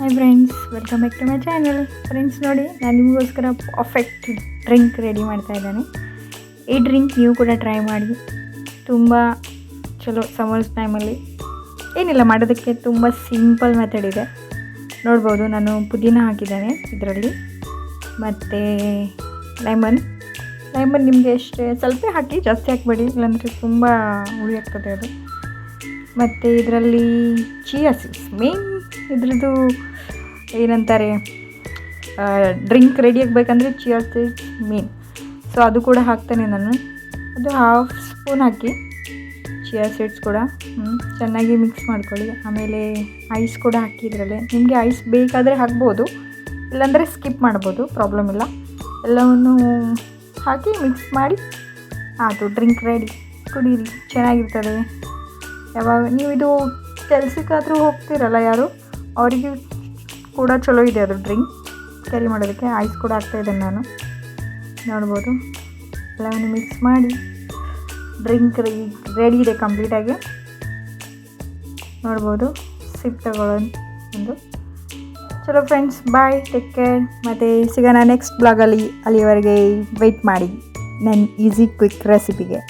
Hi friends, welcome back to my channel. Friends ನೋಡಿ, ನಾನು ನಿಮಗೋಸ್ಕರ ಪರ್ಫೆಕ್ಟ್ ಡ್ರಿಂಕ್ ರೆಡಿ ಮಾಡ್ತಾ ಇದ್ದೇನೆ. ಈ ಡ್ರಿಂಕ್ ನೀವು ಕೂಡ ಟ್ರೈ ಮಾಡಿ, ತುಂಬ ಚಲೋ. ಸಮರ್ಸ್ ಟೈಮಲ್ಲಿ ಏನಿಲ್ಲ ಮಾಡೋದಕ್ಕೆ, ತುಂಬ ಸಿಂಪಲ್ ಮೆಥಡ್ ಇದೆ. ನೋಡ್ಬೋದು, ನಾನು ಪುದೀನ ಹಾಕಿದ್ದೇನೆ ಇದರಲ್ಲಿ, ಮತ್ತು ಲೆಮನ್ ನಿಮಗೆ ಎಷ್ಟೇ ಸ್ವಲ್ಪ ಹಾಕಿ, ಜಾಸ್ತಿ ಹಾಕಬೇಡಿ, ಇಲ್ಲಾಂದರೆ ತುಂಬ ಹುಳಿ ಆಗ್ತದೆ ಅದು. ಮತ್ತು ಇದರಲ್ಲಿ ಚಿಯಾ ಸೀಡ್ಸ್ ಮೇನ್, ಇದ್ರದ್ದು ಏನಂತಾರೆ, ಡ್ರಿಂಕ್ ರೆಡಿ ಆಗಬೇಕಂದ್ರೆ ಚಿಯಾ ಸೀಡ್ಸ್ ಮೇನ್. ಸೊ ಅದು ಕೂಡ ಹಾಕ್ತೇನೆ ನಾನು. ಅದು 1/2 ಸ್ಪೂನ್ ಹಾಕಿ, ಚಿಯಾ ಸೀಡ್ಸ್ ಕೂಡ ಚೆನ್ನಾಗಿ ಮಿಕ್ಸ್ ಮಾಡ್ಕೊಳ್ಳಿ. ಆಮೇಲೆ ಐಸ್ ಕೂಡ ಹಾಕಿ ಇದರಲ್ಲಿ. ನಿಮಗೆ ಐಸ್ ಬೇಕಾದರೆ ಹಾಕ್ಬೋದು, ಇಲ್ಲಾಂದರೆ ಸ್ಕಿಪ್ ಮಾಡ್ಬೋದು, ಪ್ರಾಬ್ಲಮ್ ಇಲ್ಲ. ಎಲ್ಲವನ್ನು ಹಾಕಿ ಮಿಕ್ಸ್ ಮಾಡಿ ಆಯಿತು, ಡ್ರಿಂಕ್ ರೆಡಿ. ಕುಡೀರಿ, ಚೆನ್ನಾಗಿರ್ತದೆ. ಯಾವಾಗ ನೀವು ಇದು ಕೆಲಸಕ್ಕಾದರೂ ಹೋಗ್ತೀರಲ್ಲ ಯಾರು, ಅವರಿಗೆ ಕೂಡ ಚಲೋ ಇದೆ ಅದು ಡ್ರಿಂಕ್ ಕ್ಯಾರಿ ಮಾಡೋದಕ್ಕೆ. ಐಸ್ ಕೂಡ ಹಾಕ್ತಾಯಿದ್ದೇನೆ ನಾನು, ನೋಡ್ಬೋದು. ಎಲ್ಲವನ್ನು ಮಿಕ್ಸ್ ಮಾಡಿ ಡ್ರಿಂಕ್ ರೆಡಿ ಇದೆ ಕಂಪ್ಲೀಟಾಗಿ. ನೋಡ್ಬೋದು, ಸಿಪ್ ತಗೊಳ್ಳೋದು. ಚಲೋ ಫ್ರೆಂಡ್ಸ್, ಬಾಯ್, ಟೇಕ್ ಕೇರ್. ಮತ್ತು ಸಿಗೋಣ ನೆಕ್ಸ್ಟ್ ಬ್ಲಾಗಲ್ಲಿ. ಅಲ್ಲಿವರೆಗೆ ವೆಯ್ಟ್ ಮಾಡಿ ನನ್ನ ಈಸಿ ಕ್ವಿಕ್ ರೆಸಿಪಿಗೆ.